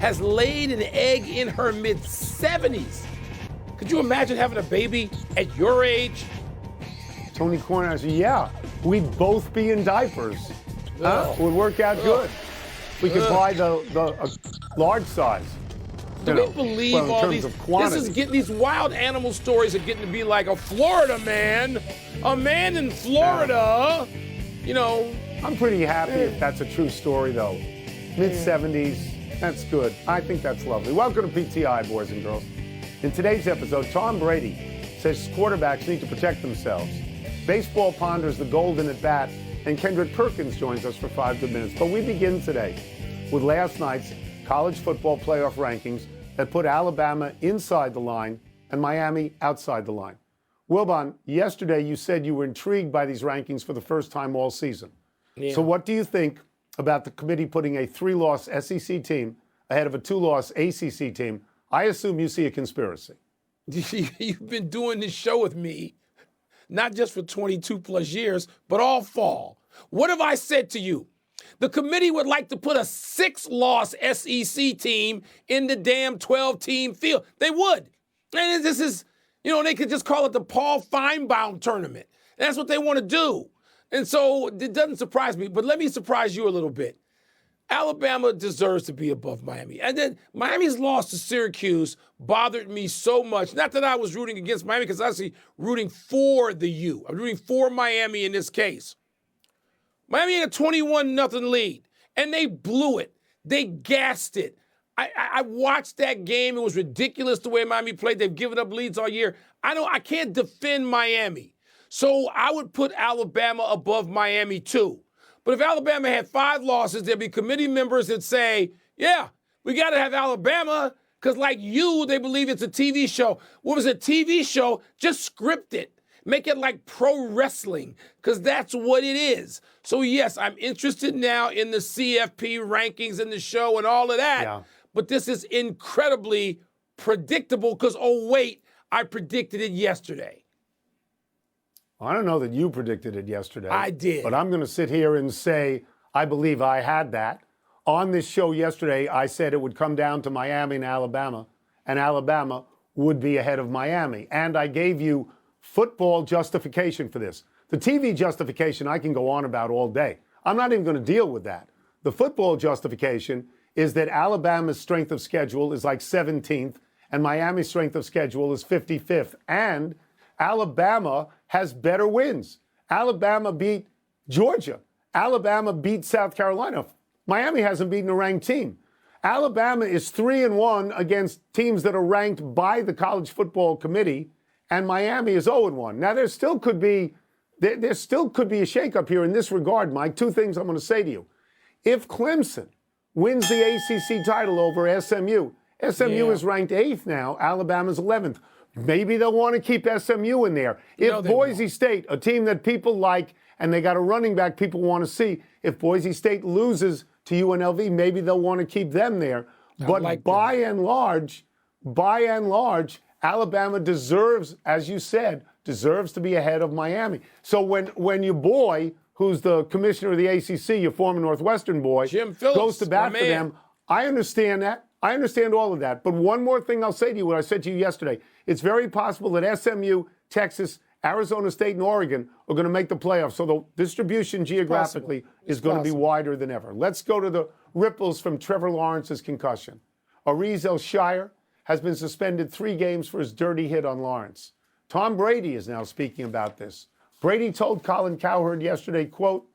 has laid an egg in her mid-70s. Could you imagine having a baby at your age? Tony Cornheiser, yeah, we'd both be in diapers. It would work out good. We could buy the large size. Do we believe all these? These wild animal stories are getting to be like a Florida man, a man in Florida. You know, I'm pretty happy if that's a true story, though. Mid-70s, that's good. I think that's lovely. Welcome to PTI, boys and girls. In today's episode, Tom Brady says quarterbacks need to protect themselves. Baseball ponders the golden at bat, and Kendrick Perkins joins us for 5 good minutes. But we begin today with last night's college football playoff rankings that put Alabama inside the line and Miami outside the line. Wilbon, yesterday you said you were intrigued by these rankings for the first time all season. Yeah. So what do you think about the committee putting a 3-loss SEC team ahead of a 2-loss ACC team? I assume you see a conspiracy. You've been doing this show with me, not just for 22 plus years, but all fall. What have I said to you? The committee would like to put a 6-loss SEC team in the damn 12-team field. They would. And this is, they could just call it the Paul Feinbaum tournament. That's what they want to do. And so it doesn't surprise me, but let me surprise you a little bit. Alabama deserves to be above Miami. And then Miami's loss to Syracuse bothered me so much. Not that I was rooting against Miami, because I was actually rooting for the U. I'm rooting for Miami in this case. Miami had a 21-0 lead, and they blew it. They gassed it. I watched that game. It was ridiculous the way Miami played. They've given up leads all year. I can't defend Miami. So I would put Alabama above Miami too. But if Alabama had 5 losses, there'd be committee members that say, yeah, we got to have Alabama because like you, they believe it's a TV show. What was a TV show? Just script it. Make it like pro wrestling because that's what it is. So, yes, I'm interested now in the CFP rankings and the show and all of that. Yeah. But this is incredibly predictable because, oh, wait, I predicted it yesterday. I don't know that you predicted it yesterday. I did. But I'm going to sit here and say I believe I had that. On this show yesterday, I said it would come down to Miami and Alabama would be ahead of Miami. And I gave you football justification for this. The TV justification I can go on about all day. I'm not even going to deal with that. The football justification is that Alabama's strength of schedule is like 17th and Miami's strength of schedule is 55th. And Alabama has better wins. Alabama beat Georgia. Alabama beat South Carolina. Miami hasn't beaten a ranked team. Alabama is 3-1 against teams that are ranked by the College Football Committee, and Miami is 0-1. Now, there still could be a shakeup here in this regard, Mike. 2 things I'm going to say to you. If Clemson wins the ACC title over SMU is ranked 8th now, Alabama's 11th. Maybe they'll want to keep SMU in there. If Boise State, a team that people like, and they got a running back people want to see, if Boise State loses to UNLV, maybe they'll want to keep them there. But by and large, Alabama deserves, as you said, to be ahead of Miami. So when your boy, who's the commissioner of the ACC, your former Northwestern boy, Jim Phillips, goes to bat for them, I understand that. I understand all of that. But one more thing I'll say to you, what I said to you yesterday. It's very possible that SMU, Texas, Arizona State, and Oregon are going to make the playoffs. So the distribution geographically is going to be wider than ever. Let's go to the ripples from Trevor Lawrence's concussion. Areez El-Shire has been suspended 3 games for his dirty hit on Lawrence. Tom Brady is now speaking about this. Brady told Colin Cowherd yesterday, quote,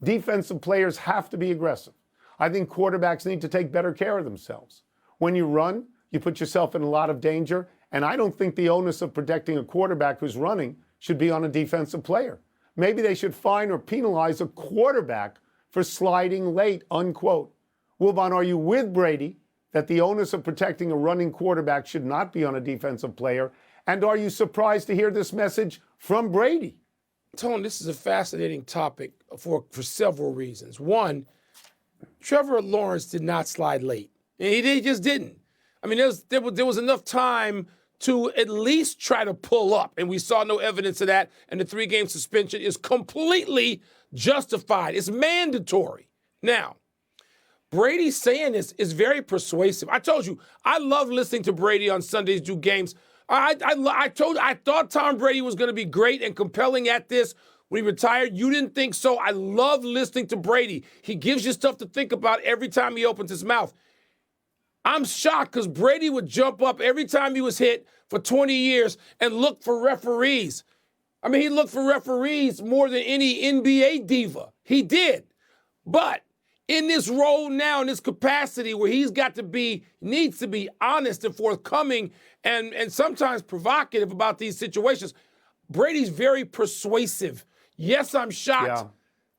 defensive players have to be aggressive. I think quarterbacks need to take better care of themselves. When you run, you put yourself in a lot of danger, and I don't think the onus of protecting a quarterback who's running should be on a defensive player. Maybe they should fine or penalize a quarterback for sliding late, unquote. Wilbon, are you with Brady that the onus of protecting a running quarterback should not be on a defensive player? And are you surprised to hear this message from Brady? Tone, this is a fascinating topic for several reasons. One, Trevor Lawrence did not slide late. He just didn't. I mean, there was enough time to at least try to pull up, and we saw no evidence of that, and the 3-game suspension is completely justified. It's mandatory. Now, Brady saying this is very persuasive. I told you, I love listening to Brady on Sundays do games. I thought Tom Brady was going to be great and compelling at this when he retired. You didn't think so. I love listening to Brady. He gives you stuff to think about every time he opens his mouth. I'm shocked because Brady would jump up every time he was hit for 20 years and look for referees. I mean, he looked for referees more than any NBA diva. He did. But in this role now, in this capacity where he's got to be, needs to be honest and forthcoming and sometimes provocative about these situations, Brady's very persuasive. Yes, I'm shocked. Yeah.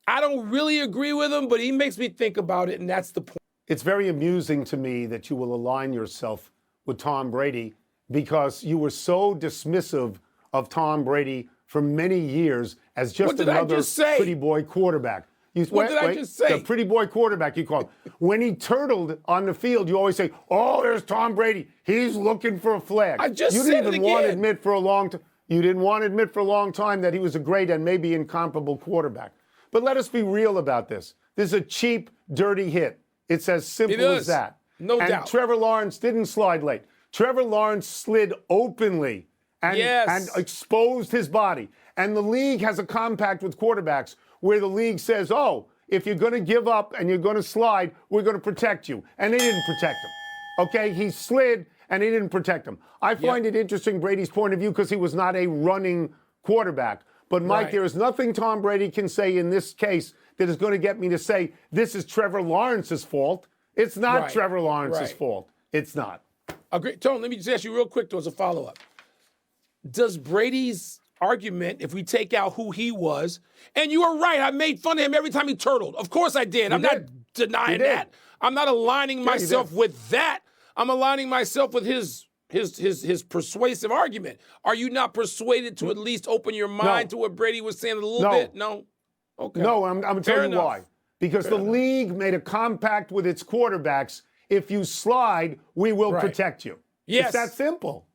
I don't really agree with him, but he makes me think about it, and that's the point. It's very amusing to me that you will align yourself with Tom Brady because you were so dismissive of Tom Brady for many years as just another pretty boy quarterback. What did I just say? The pretty boy quarterback, you call him. When he turtled on the field, you always say, oh, there's Tom Brady. He's looking for a flag. I just you said didn't it even again. want to admit for a long time. You didn't want to admit for a long time that he was a great and maybe incomparable quarterback. But let us be real about this. This is a cheap, dirty hit. It's as simple as that. No doubt. And Trevor Lawrence didn't slide late. Trevor Lawrence slid openly and exposed his body. And the league has a compact with quarterbacks where the league says, oh, if you're going to give up and you're going to slide, we're going to protect you. And they didn't protect him. Okay? He slid and he didn't protect him. I find it interesting, Brady's point of view, because he was not a running quarterback. But, Mike, there is nothing Tom Brady can say in this case that is going to get me to say this is Trevor Lawrence's fault. It's not Trevor Lawrence's fault. It's not. Agree. Tone, let me just ask you real quick, though, as a follow-up. Does Brady's argument, if we take out who he was, and you were right, I made fun of him every time he turtled. Of course I did. I'm not denying that. I'm not aligning myself with that. I'm aligning myself with his persuasive argument. Are you not persuaded to at least open your mind to what Brady was saying a little bit? No. Okay. No, I'm going to tell you why. Because the league made a compact with its quarterbacks. If you slide, we will protect you. Yes. It's that simple.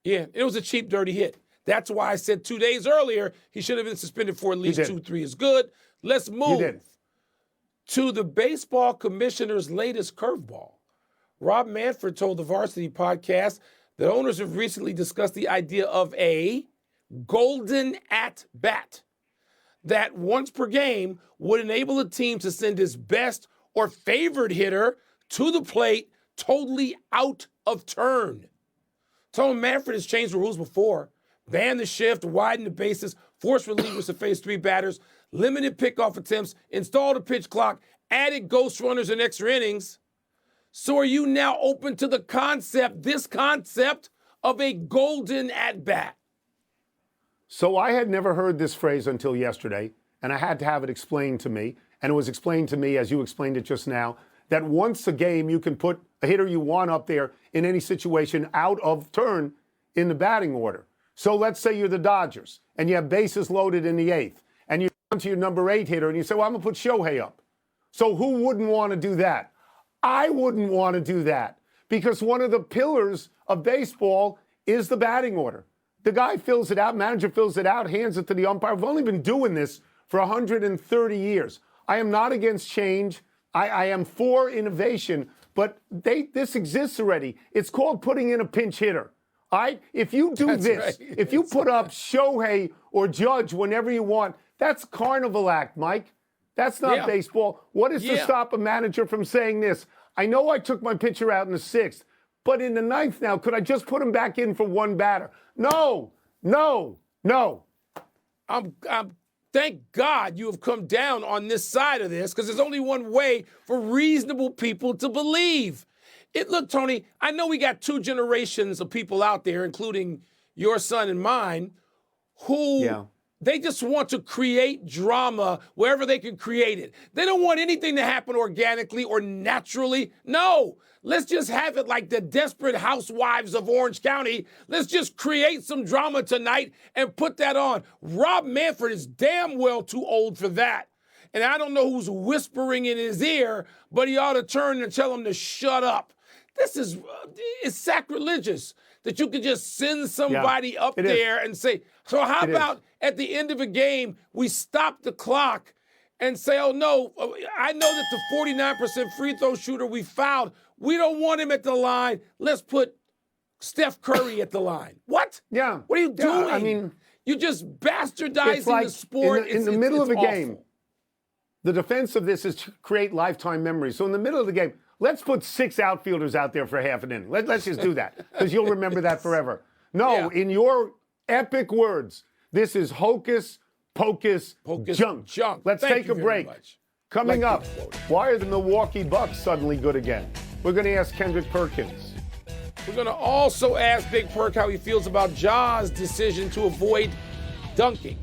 Yeah, it was a cheap, dirty hit. That's why I said 2 days earlier he should have been suspended for at least 2-3 is good. Let's move to the baseball commissioner's latest curveball. Rob Manfred told the Varsity podcast that owners have recently discussed the idea of a golden at-bat that once per game would enable a team to send its best or favored hitter to the plate totally out of turn. Tone Manfred has changed the rules before. Banned the shift, widened the bases, forced relievers to face 3 batters, limited pickoff attempts, installed a pitch clock, added ghost runners and extra innings. So are you now open to the this concept of a golden at-bat? So I had never heard this phrase until yesterday, and I had to have it explained to me. And it was explained to me, as you explained it just now, that once a game you can put a hitter you want up there in any situation out of turn in the batting order. So let's say you're the Dodgers, and you have bases loaded in the 8th, and you're down to your number 8 hitter, and you say, well, I'm going to put Shohei up. So who wouldn't want to do that? I wouldn't want to do that, because one of the pillars of baseball is the batting order. The guy fills it out, manager fills it out, hands it to the umpire. We've only been doing this for 130 years. I am not against change. I am for innovation, but this exists already. It's called putting in a pinch hitter. All right? If you do if you put up Shohei or Judge whenever you want, that's carnival act, Mike. That's not baseball. What is to stop a manager from saying this? I know I took my pitcher out in the 6th, but in the 9th now, could I just put him back in for one batter? No. Thank God you have come down on this side of this, because there's only one way for reasonable people to believe. Look, Tony, I know we got 2 generations of people out there, including your son and mine, who they just want to create drama wherever they can create it. They don't want anything to happen organically or naturally. No, let's just have it like the Desperate Housewives of Orange County. Let's just create some drama tonight and put that on. Rob Manfred is damn well too old for that. And I don't know who's whispering in his ear, but he ought to turn and tell him to shut up. This is it's sacrilegious that you could just send somebody up there and say, so how about at the end of a game, we stop the clock and say, oh, no, I know that the 49% free throw shooter we fouled, we don't want him at the line. Let's put Steph Curry at the line. What? Yeah. What are you doing? I mean, you're just bastardizing it's like the sport. in the middle of a awful. game. The defense of this is to create lifetime memories. So in the middle of the game, let's put 6 outfielders out there for half an inning. Let's just do that because you'll remember that forever. No, in your epic words, this is hocus pocus junk. Let's take a break. Coming up, why are the Milwaukee Bucks suddenly good again? We're going to ask Kendrick Perkins. We're going to also ask Big Perk how he feels about Ja's decision to avoid dunking.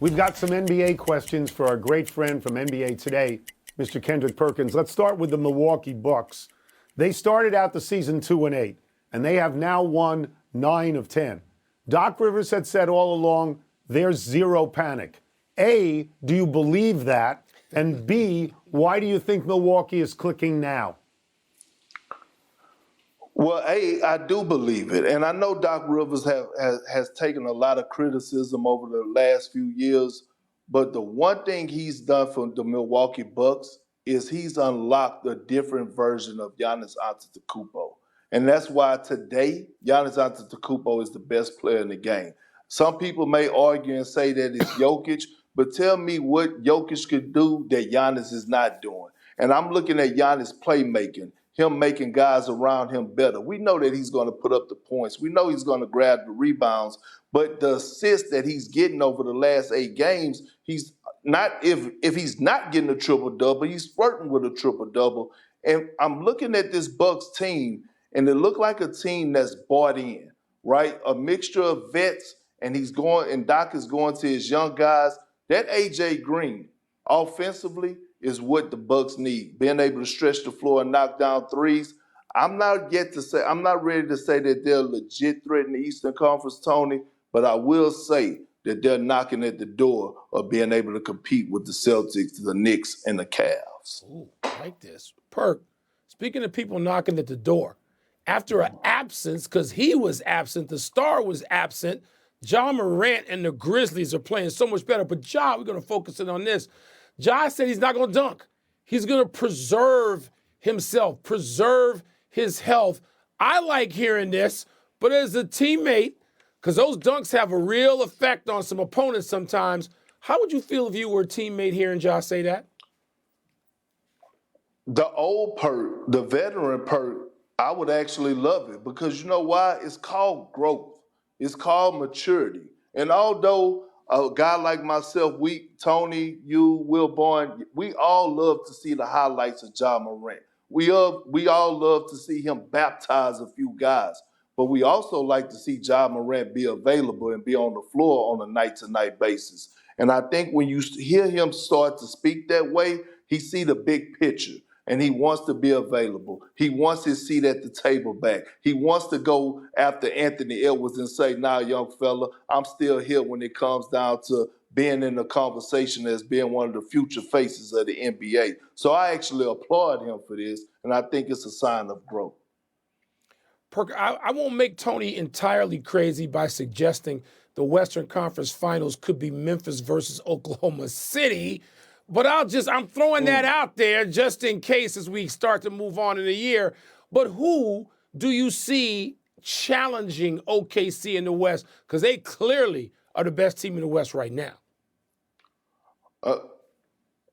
We've got some NBA questions for our great friend from NBA Today, Mr. Kendrick Perkins. Let's start with the Milwaukee Bucks. They started out the season 2-8, and they have now won 9 of 10. Doc Rivers had said all along, there's zero panic. A, do you believe that? And B, why do you think Milwaukee is clicking now? Well, I do believe it. And I know Doc Rivers has taken a lot of criticism over the last few years. But the one thing he's done for the Milwaukee Bucks is he's unlocked a different version of Giannis Antetokounmpo. And that's why today, Giannis Antetokounmpo is the best player in the game. Some people may argue and say that it's Jokic, but tell me what Jokic could do that Giannis is not doing. And I'm looking at Giannis playmaking, him making guys around him better. We know that he's going to put up the points. We know he's going to grab the rebounds. But the assists that he's getting over the last 8 games, he's not, if he's not getting a triple-double, he's flirting with a triple-double. And I'm looking at this Bucks team, and it looked like a team that's bought in, right? A mixture of vets, and Doc is going to his young guys. That A.J. Green, offensively, is what the Bucks need. Being able to stretch the floor and knock down threes. I'm not ready to say that they're a legit threat in the Eastern Conference, Tony, but I will say that they're knocking at the door of being able to compete with the Celtics, the Knicks, and the Cavs. Ooh, I like this. Perk, speaking of people knocking at the door, after an absence, because he was absent, the star was absent, Ja Morant and the Grizzlies are playing so much better. But Ja, we're going to focus in on this. Ja said he's not going to dunk. He's going to preserve himself, preserve his health. I like hearing this, but as a teammate, because those dunks have a real effect on some opponents sometimes, how would you feel if you were a teammate hearing Ja say that? The old Perk, the veteran Perk, I would actually love it because you know why? It's called growth. It's called maturity. And although a guy like myself, Tony, you, Wilbon, we all love to see the highlights of Ja Morant. We all love to see him baptize a few guys. But we also like to see Ja Morant be available and be on the floor on a night-to-night basis. And I think when you hear him start to speak that way, he see the big picture. And he wants to be available. He wants his seat at the table back. He wants to go after Anthony Edwards and say, nah, young fella, I'm still here when it comes down to being in the conversation as being one of the future faces of the NBA. So I actually applaud him for this, and I think it's a sign of growth. Perk, I won't make Tony entirely crazy by suggesting the Western Conference Finals could be Memphis versus Oklahoma City. But I'm throwing that out there just in case as we start to move on in the year. But who do you see challenging OKC in the West? Because they clearly are the best team in the West right now.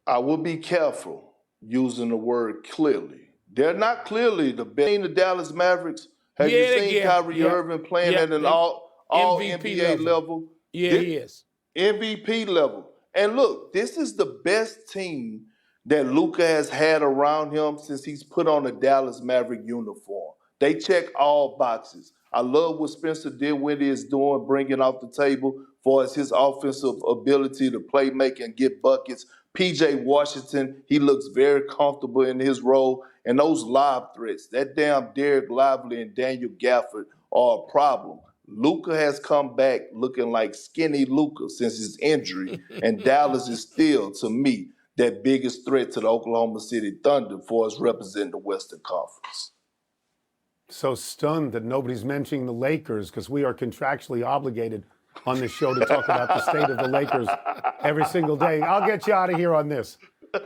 I will be careful using the word clearly. They're not clearly the best. Seen the Dallas Mavericks? Have you seen Kyrie Irving playing at an all NBA level? Yeah, he is. MVP level. And look, this is the best team that Luka has had around him since he's put on a Dallas Maverick uniform. They check all boxes. I love what Spencer Dinwiddie is doing, bringing off the table for his offensive ability to play, make, and get buckets. P.J. Washington, he looks very comfortable in his role. And those lob threats, that damn Derek Lively and Daniel Gafford are a problem. Luka has come back looking like skinny Luka since his injury, and Dallas is still, to me, that biggest threat to the Oklahoma City Thunder for us representing the Western Conference. So stunned that nobody's mentioning the Lakers because we are contractually obligated on this show to talk about the state of the Lakers every single day. I'll get you out of here on this.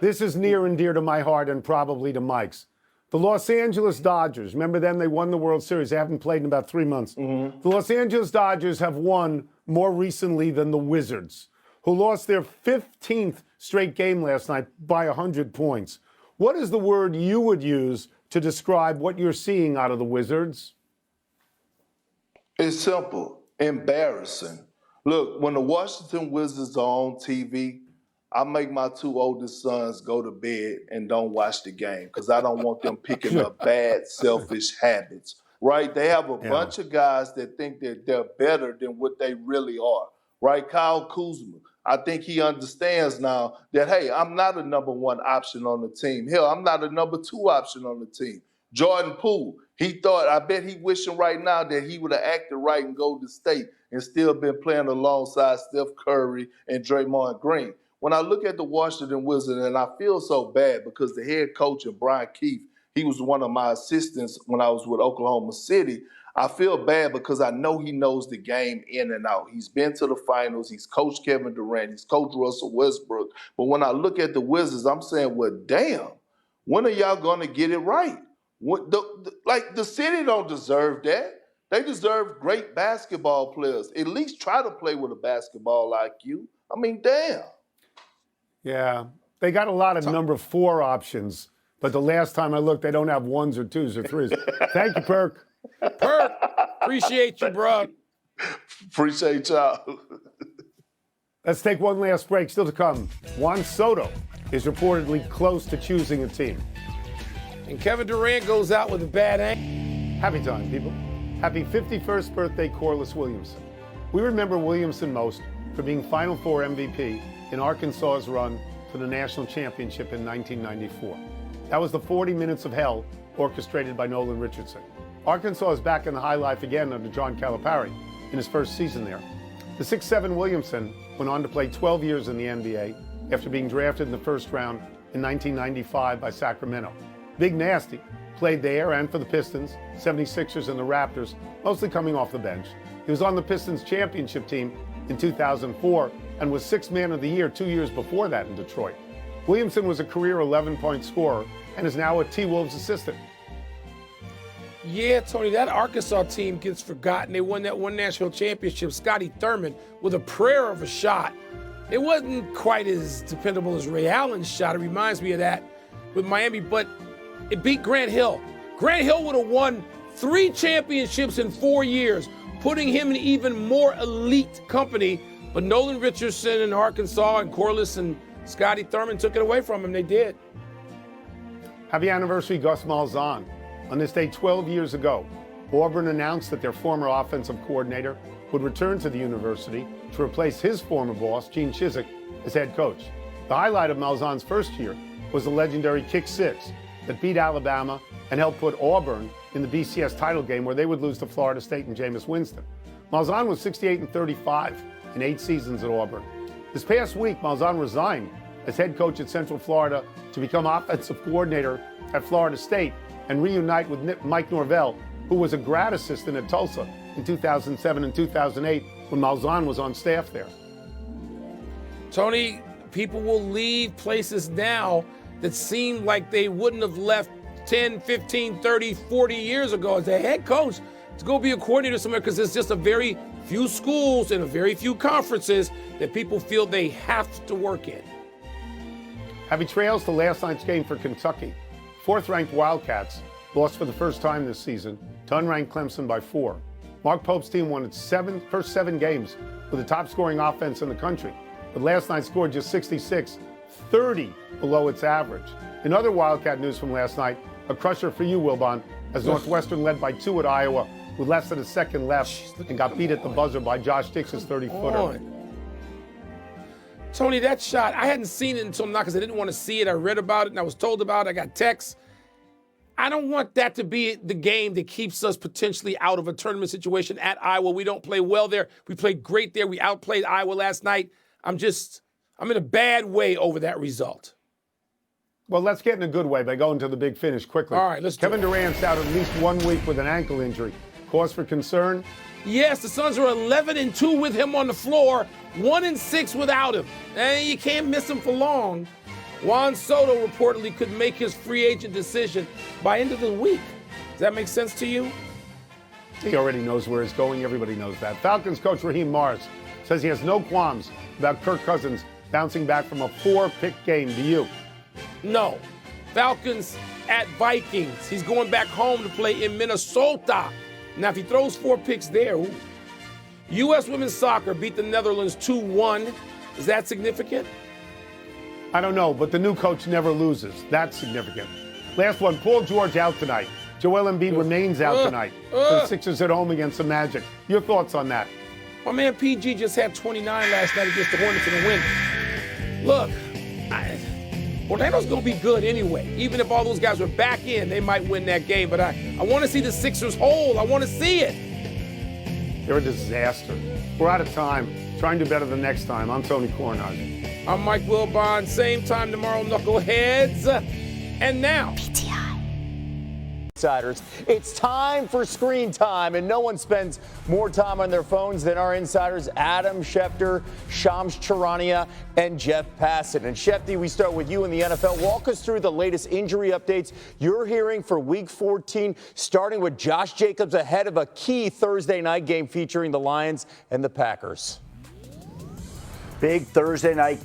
This is near and dear to my heart and probably to Mike's. The Los Angeles Dodgers, remember them? They won the World Series. They haven't played in about 3 months. Mm-hmm. The Los Angeles Dodgers have won more recently than the Wizards, who lost their 15th straight game last night by 100 points. What is the word you would use to describe what you're seeing out of the Wizards? It's simple. Embarrassing. Look, when the Washington Wizards are on TV, I make my 2 oldest sons go to bed and don't watch the game because I don't want them picking up bad, selfish habits, right? They have a bunch of guys that think that they're better than what they really are, right? Kyle Kuzma, I think he understands now that, hey, I'm not a number 1 option on the team. Hell, I'm not a number 2 option on the team. Jordan Poole, I bet he wishing right now that he would have acted right in Golden State and still been playing alongside Steph Curry and Draymond Green. When I look at the Washington Wizards, and I feel so bad because the head coach, Brian Keefe, he was one of my assistants when I was with Oklahoma City. I feel bad because I know he knows the game in and out. He's been to the finals. He's coached Kevin Durant. He's coached Russell Westbrook. But when I look at the Wizards, I'm saying, well, damn, when are y'all going to get it right? The city don't deserve that. They deserve great basketball players. At least try to play with a basketball IQ. I mean, damn. Yeah, they got a lot of number 4 options, but the last time I looked, they don't have 1s or 2s or 3s. Thank you, Perk. Perk, appreciate you, bro. Appreciate y'all. Let's take one last break. Still to come, Juan Soto is reportedly close to choosing a team. And Kevin Durant goes out with a bad ankle. Happy time, people. Happy 51st birthday, Corliss Williamson. We remember Williamson most for being Final Four MVP in Arkansas's run to the national championship in 1994. That was the 40 minutes of hell orchestrated by Nolan Richardson. Arkansas is back in the high life again under John Calipari in his first season there. The 6'7" Williamson went on to play 12 years in the NBA after being drafted in the first round in 1995 by Sacramento. Big Nasty played there and for the Pistons, 76ers, and the Raptors, mostly coming off the bench. He was on the Pistons championship team in 2004 and was Sixth Man of the Year 2 years before that in Detroit. Williamson was a career 11-point scorer and is now a T-Wolves assistant. Yeah, Tony, that Arkansas team gets forgotten. They won that one national championship. Scotty Thurman with a prayer of a shot. It wasn't quite as dependable as Ray Allen's shot. It reminds me of that with Miami, but it beat Grant Hill. Grant Hill would have won 3 championships in 4 years, putting him in even more elite company. But Nolan Richardson in Arkansas and Corliss and Scotty Thurman took it away from him. They did. Happy anniversary, Gus Malzahn. On this day 12 years ago, Auburn announced that their former offensive coordinator would return to the university to replace his former boss, Gene Chizik, as head coach. The highlight of Malzahn's first year was the legendary kick 6 that beat Alabama and helped put Auburn in the BCS title game where they would lose to Florida State and Jameis Winston. Malzahn was 68-35 in 8 seasons at Auburn. This past week, Malzahn resigned as head coach at Central Florida to become offensive coordinator at Florida State and reunite with Mike Norvell, who was a grad assistant at Tulsa in 2007 and 2008 when Malzahn was on staff there. Tony, people will leave places now that seem like they wouldn't have left 10, 15, 30, 40 years ago as a head coach to go be a coordinator somewhere because there's just a very few schools and a very few conferences that people feel they have to work in. Happy trails to last night's game for Kentucky. 4th-ranked Wildcats lost for the first time this season to unranked Clemson by 4. Mark Pope's team won its first 7 games with the top-scoring offense in the country, but last night scored just 66, 30 below its average. In other Wildcat news from last night, a crusher for you, Wilbon, as Northwestern led by 2 at Iowa with less than a second left and got beat at the buzzer by Josh Dix's 30-footer. Tony, that shot, I hadn't seen it until now because I didn't want to see it. I read about it and I was told about it. I got texts. I don't want that to be the game that keeps us potentially out of a tournament situation at Iowa. We don't play well there. We played great there. We outplayed Iowa last night. I'm in a bad way over that result. Well, let's get in a good way by going to the big finish quickly. All right, let's do it. Kevin Durant's out at least 1 week with an ankle injury Cause for concern? Yes, the Suns are 11-2 with him on the floor, 1-6 without him. And you can't miss him for long. Juan Soto reportedly could make his free agent decision by end of the week. Does that make sense to you? He already knows where he's going. Everybody knows that. Falcons coach Raheem Morris says he has no qualms about Kirk Cousins bouncing back from a 4-pick game. Do you? No. Falcons at Vikings. He's going back home to play in Minnesota. Now, if he throws 4 picks there, ooh. U.S. women's soccer beat the Netherlands 2-1. Is that significant? I don't know, but the new coach never loses. That's significant. Last one, Paul George out tonight. Joel Embiid remains out tonight. The Sixers at home against the Magic. Your thoughts on that? My man PG just had 29 last night against the Hornets in the win. Look, Orlando's going to be good anyway. Even if all those guys were back in, they might win that game. But I want to see the Sixers whole. I want to see it. They're a disaster. We're out of time. Try and do better the next time. I'm Tony Cornheiser. I'm Mike Wilbon. Same time tomorrow, Knuckleheads. And now, PTI. Insiders. It's time for screen time, and no one spends more time on their phones than our insiders, Adam Schefter, Shams Charania, and Jeff Passan. And Shefty, we start with you in the NFL. Walk us through the latest injury updates you're hearing for Week 14, starting with Josh Jacobs ahead of a key Thursday night game featuring the Lions and the Packers. Big Thursday night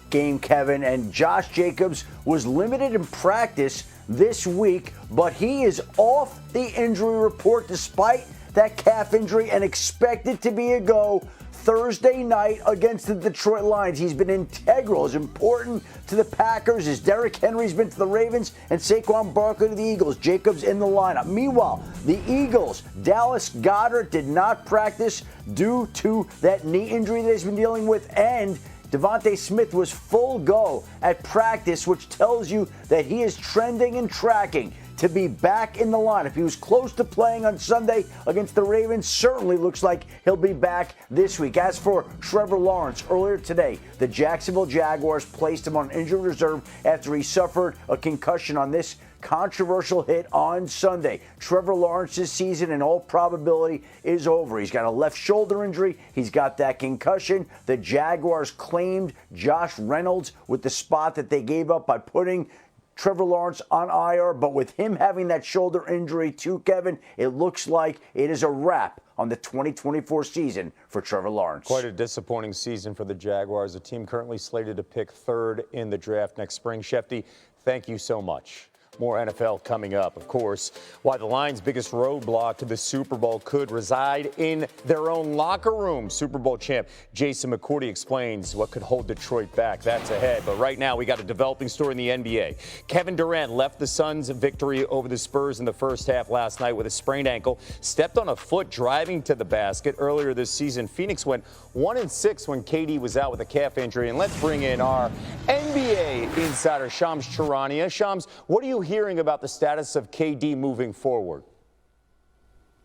game, Kevin, and Josh Jacobs was limited in practice this week, but he is off the injury report despite that calf injury and expected to be a go Thursday night against the Detroit Lions. He's been integral, as important to the Packers as Derrick Henry's been to the Ravens and Saquon Barkley to the Eagles. Jacobs in the lineup. Meanwhile, the Eagles, Dallas Goedert did not practice due to that knee injury that he's been dealing with, and Devontae Smith was full go at practice, which tells you that he is trending and tracking to be back in the lineup. He was close to playing on Sunday against the Ravens. Certainly looks like he'll be back this week. As for Trevor Lawrence, earlier today, the Jacksonville Jaguars placed him on injured reserve after he suffered a concussion on this controversial hit on Sunday. Trevor Lawrence's season, in all probability, is over. He's got a left shoulder injury. He's got that concussion. The Jaguars claimed Josh Reynolds with the spot that they gave up by putting Trevor Lawrence on IR, but with him having that shoulder injury too, Kevin, it looks like it is a wrap on the 2024 season for Trevor Lawrence. Quite a disappointing season for the Jaguars, a team currently slated to pick third in the draft next spring. Shefty, thank you so much. More NFL coming up, of course. Why the Lions' biggest roadblock to the Super Bowl could reside in their own locker room. Super Bowl champ Jason McCourty explains what could hold Detroit back. That's ahead. But right now, we got a developing story in the NBA. Kevin Durant left the Suns' victory over the Spurs in the first half last night with a sprained ankle, stepped on a foot driving to the basket. Earlier this season, Phoenix went 1-6 when KD was out with a calf injury. And let's bring in our NBA insider, Shams Charania. Shams, what are you hearing about the status of KD moving forward?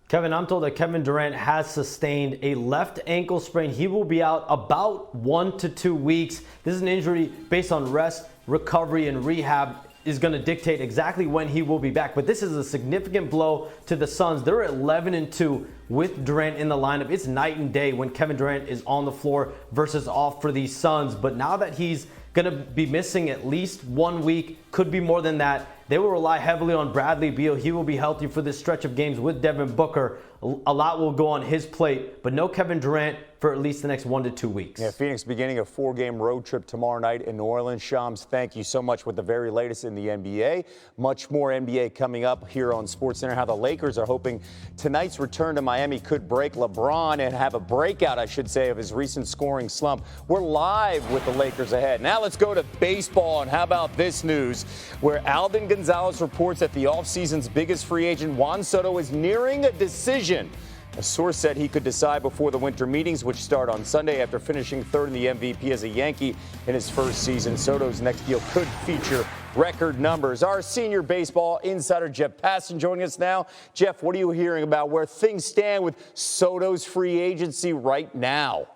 Kevin, I'm told that Kevin Durant has sustained a left ankle sprain. He will be out about 1 to 2 weeks. This is an injury based on rest, recovery, and rehab is going to dictate exactly when he will be back. But this is a significant blow to the Suns. They're 11-2 with Durant in the lineup. It's night and day when Kevin Durant is on the floor versus off for these Suns. But now that he's going to be missing at least 1 week, could be more than that, they will rely heavily on Bradley Beal. He will be healthy for this stretch of games with Devin Booker. A lot will go on his plate, but no Kevin Durant for at least the next 1 to 2 weeks. Yeah, Phoenix beginning a 4-game road trip tomorrow night in New Orleans. Shams, thank you so much with the very latest in the NBA. Much more NBA coming up here on SportsCenter. How the Lakers are hoping tonight's return to Miami could break LeBron and have a breakout, I should say, of his recent scoring slump. We're live with the Lakers ahead. Now let's go to baseball, and how about this news, where Alvin Gonzalez reports that the offseason's biggest free agent, Juan Soto, is nearing a decision. A source said he could decide before the winter meetings, which start on Sunday after finishing third in the MVP as a Yankee in his first season. Soto's next deal could feature record numbers. Our senior baseball insider, Jeff Passan, joining us now. Jeff, what are you hearing about where things stand with Soto's free agency right now?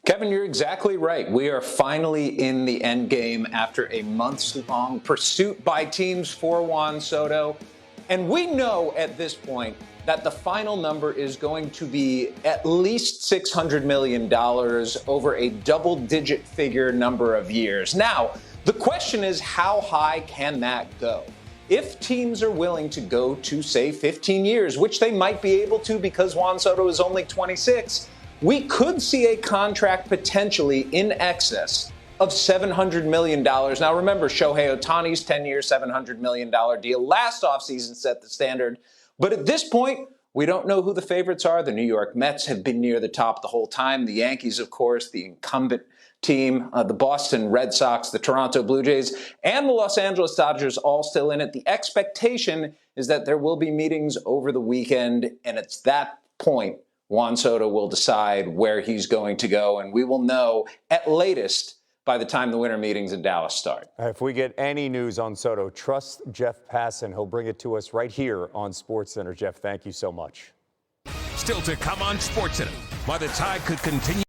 Kevin, you're exactly right. We are finally in the end game after a months-long pursuit by teams for Juan Soto. And we know at this point that the final number is going to be at least $600 million over a double-digit figure number of years. Now, the question is, how high can that go? If teams are willing to go to, say, 15 years, which they might be able to because Juan Soto is only 26, we could see a contract potentially in excess of $700 million. Now, remember, Shohei Ohtani's 10-year, $700 million deal last offseason set the standard. But at this point, we don't know who the favorites are. The New York Mets have been near the top the whole time. The Yankees, of course, the incumbent team, the Boston Red Sox, the Toronto Blue Jays, and the Los Angeles Dodgers all still in it. The expectation is that there will be meetings over the weekend, and it's that point Juan Soto will decide where he's going to go, and we will know at latest by the time the winter meetings in Dallas start. If we get any news on Soto, trust Jeff Passan. He'll bring it to us right here on SportsCenter. Jeff, thank you so much. Still to come on SportsCenter, why the Tide could continue